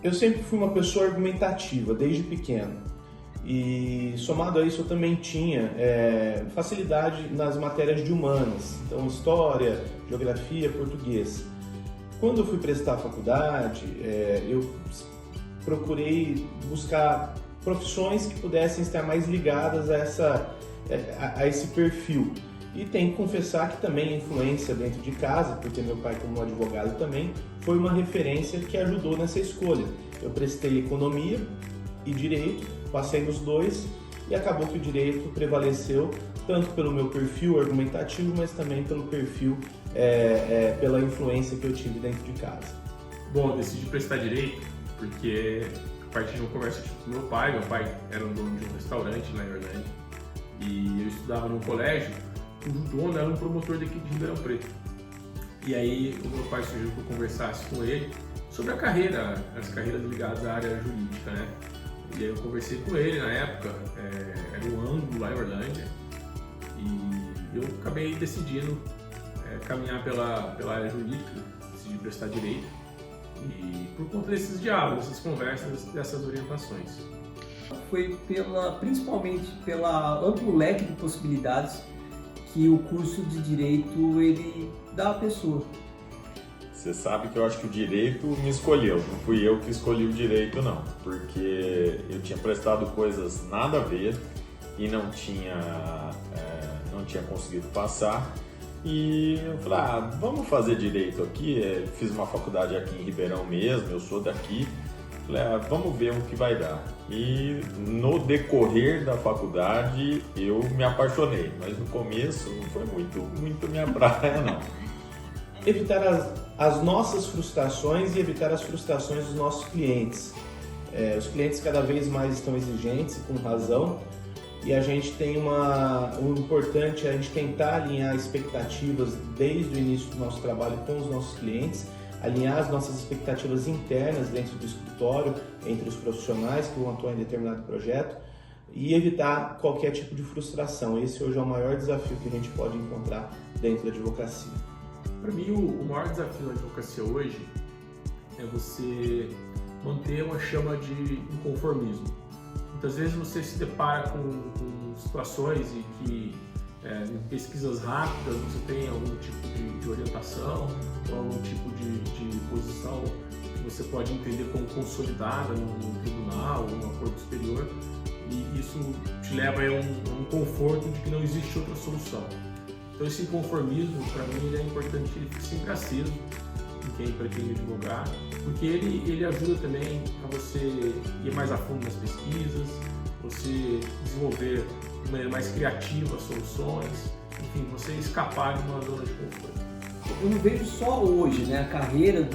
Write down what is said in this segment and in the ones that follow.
Eu sempre fui uma pessoa argumentativa, desde pequeno. E somado a isso eu também tinha facilidade nas matérias de humanas, então história, geografia, português. Quando eu fui prestar a faculdade, eu procurei buscar profissões que pudessem estar mais ligadas a esse perfil. E tenho que confessar que também a influência dentro de casa, porque meu pai como advogado também, foi uma referência que ajudou nessa escolha. Eu prestei economia e direito, passei nos dois e acabou que o direito prevaleceu tanto pelo meu perfil argumentativo, mas também pelo perfil, pela influência que eu tive dentro de casa. Bom, eu decidi prestar direito porque a partir de uma conversa com meu pai era um dono de um restaurante lá em Orlândia e eu estudava num colégio cujo dono era um promotor daqui de Ribeirão Preto. E aí o meu pai sugeriu que eu conversasse com ele sobre a carreira, as carreiras ligadas à área jurídica, né? E aí eu conversei com ele na época, era um ângulo lá em Orlândia, e eu acabei decidindo caminhar pela área jurídica, decidi prestar direito, e por conta desses diálogos, dessas conversas, dessas orientações. Foi principalmente pela amplo leque de possibilidades que o curso de Direito ele dá à pessoa. Você sabe que eu acho que o direito me escolheu, não fui eu que escolhi o direito não, porque eu tinha prestado coisas nada a ver e não tinha conseguido passar e eu falei, vamos fazer direito aqui, fiz uma faculdade aqui em Ribeirão mesmo, eu sou daqui, falei, vamos ver o que vai dar. E no decorrer da faculdade eu me apaixonei, mas no começo não foi muito minha praia não. Evitar as nossas frustrações e evitar as frustrações dos nossos clientes. Os clientes cada vez mais estão exigentes e com razão, e a gente tem o importante é a gente tentar alinhar expectativas desde o início do nosso trabalho com os nossos clientes, alinhar as nossas expectativas internas dentro do escritório, entre os profissionais que vão atuar em determinado projeto, e evitar qualquer tipo de frustração. Esse hoje é o maior desafio que a gente pode encontrar dentro da advocacia. Para mim, o maior desafio da advocacia hoje é você manter uma chama de inconformismo. Muitas vezes você se depara com situações em que, em pesquisas rápidas, você tem algum tipo de orientação ou algum tipo de posição que você pode entender como consolidada no tribunal ou no acordo superior, e isso te leva a um conforto de que não existe outra solução. Então esse inconformismo, para mim, ele é importante que ele fique sempre aceso em quem pretende advogar, porque ele ajuda também a você ir mais a fundo nas pesquisas, você desenvolver de maneira mais criativa soluções, enfim, você escapar de uma zona de conforto. Eu não vejo só hoje, né, a carreira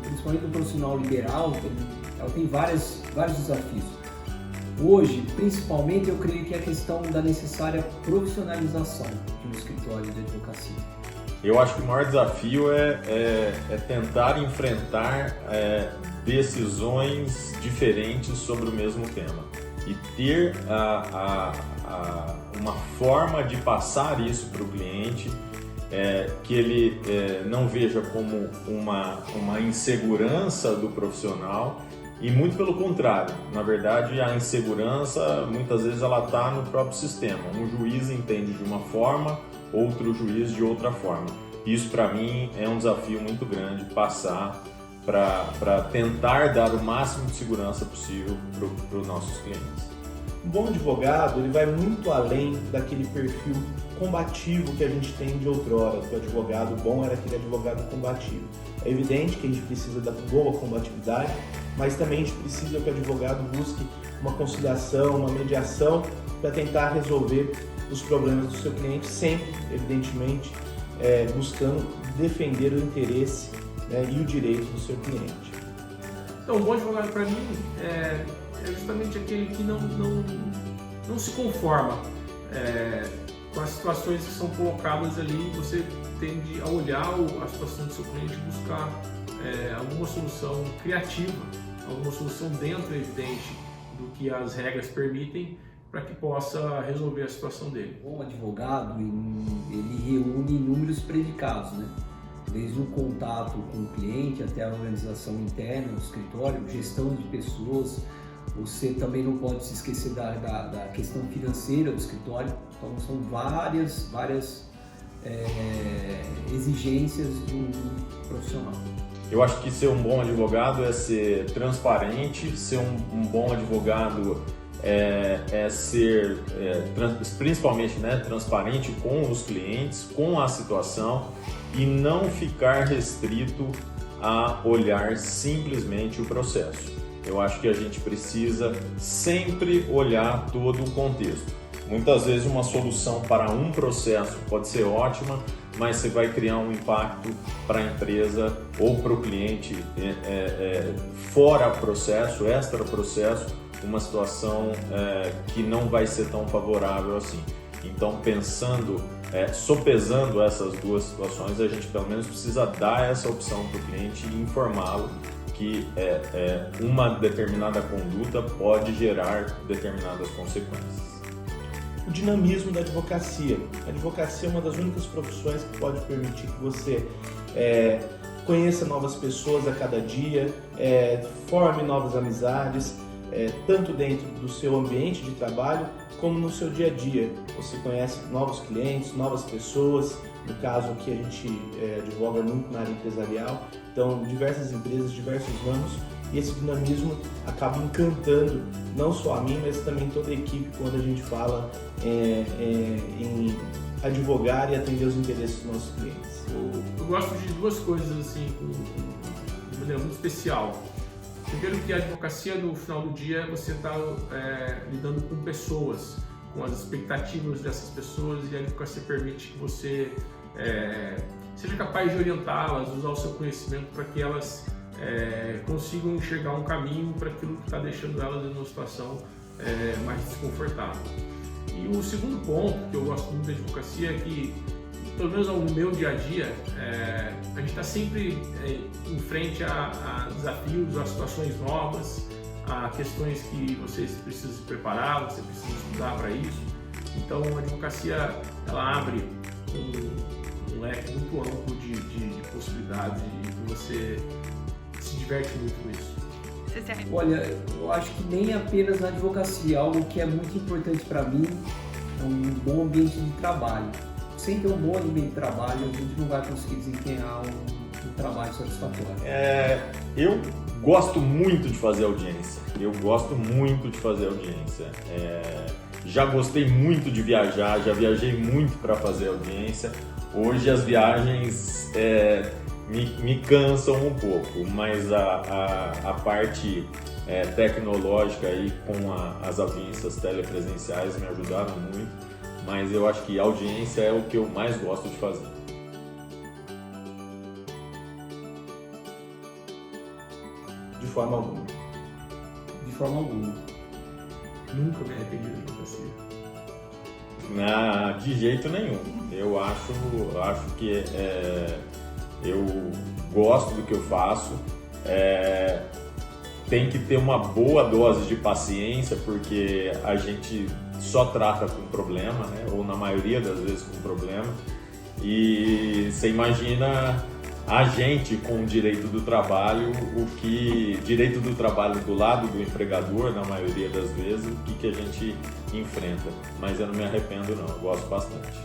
principalmente do profissional liberal, ela tem vários desafios. Hoje, principalmente, eu creio que é a questão da necessária profissionalização de um escritório de advocacia. Eu acho que o maior desafio é tentar enfrentar decisões diferentes sobre o mesmo tema e ter uma forma de passar isso para o cliente que ele não veja como uma insegurança do profissional. E muito pelo contrário, na verdade a insegurança muitas vezes ela está no próprio sistema. Um juiz entende de uma forma, outro juiz de outra forma. Isso para mim é um desafio muito grande, passar para tentar dar o máximo de segurança possível para os nossos clientes. Um bom advogado ele vai muito além daquele perfil combativo que a gente tem de outrora, que o advogado bom era aquele advogado combativo. É evidente que a gente precisa da boa combatividade, mas também a gente precisa que o advogado busque uma conciliação, uma mediação para tentar resolver os problemas do seu cliente, sempre, evidentemente, buscando defender o interesse e o direito do seu cliente. Então, um bom advogado para mim é justamente aquele que não se conforma com as situações que são colocadas ali. Você tende a olhar a situação do seu cliente e buscar alguma solução criativa, alguma solução dentro, evidente, do que as regras permitem, para que possa resolver a situação dele. Um bom advogado, ele reúne inúmeros predicados, né? desde o contato com o cliente até a organização interna do escritório, gestão de pessoas. Você também não pode se esquecer da questão financeira do escritório. Então são várias exigências de um profissional. Eu acho que ser um bom advogado é ser transparente, ser um bom advogado é ser principalmente, né, transparente com os clientes, com a situação, e não ficar restrito a olhar simplesmente o processo. Eu acho que a gente precisa sempre olhar todo o contexto. Muitas vezes uma solução para um processo pode ser ótima, mas você vai criar um impacto para a empresa ou para o cliente fora processo, extra processo, uma situação que não vai ser tão favorável assim. Então, sopesando essas duas situações, a gente pelo menos precisa dar essa opção para o cliente e informá-lo que uma determinada conduta pode gerar determinadas consequências. O dinamismo da advocacia. A advocacia é uma das únicas profissões que pode permitir que você conheça novas pessoas a cada dia, forme novas amizades, tanto dentro do seu ambiente de trabalho como no seu dia a dia. Você conhece novos clientes, novas pessoas. No caso aqui a gente advoga muito na área empresarial, então diversas empresas, diversos ramos, e esse dinamismo acaba encantando não só a mim, mas também toda a equipe quando a gente fala em advogar e atender os interesses dos nossos clientes. Eu gosto de duas coisas assim, de maneira muito especial. Primeiro, que a advocacia no final do dia você está lidando com pessoas, com as expectativas dessas pessoas, e a advocacia permite que você seja capaz de orientá-las, usar o seu conhecimento para que elas consigam enxergar um caminho para aquilo que está deixando elas em uma situação mais desconfortável. E o segundo ponto que eu gosto muito da advocacia é que, pelo menos no meu dia a dia, a gente está sempre em frente a desafios, a situações novas, a questões que você precisa se preparar, você precisa estudar para isso. Então a advocacia ela abre um leque muito amplo de possibilidades e você se diverte muito com isso. Olha, eu acho que nem apenas na advocacia, algo que é muito importante para mim é um bom ambiente de trabalho. Sem ter um bom ambiente de trabalho, a gente não vai conseguir desempenhar um trabalho satisfatório. Eu gosto muito de fazer audiência. Já gostei muito de viajar, já viajei muito para fazer audiência. Hoje as viagens me cansam um pouco, mas a parte tecnológica aí com as audiências telepresenciais me ajudaram muito. Mas eu acho que audiência é o que eu mais gosto de fazer. De forma alguma. De forma alguma. Nunca me arrependi da advocacia. De jeito nenhum. Eu acho que eu gosto do que eu faço. Tem que ter uma boa dose de paciência, porque a gente só trata com problema, né? Ou na maioria das vezes com problema. E você imagina a gente com o direito do trabalho, direito do trabalho do lado do empregador, na maioria das vezes, o que a gente enfrenta. Mas eu não me arrependo não, eu gosto bastante.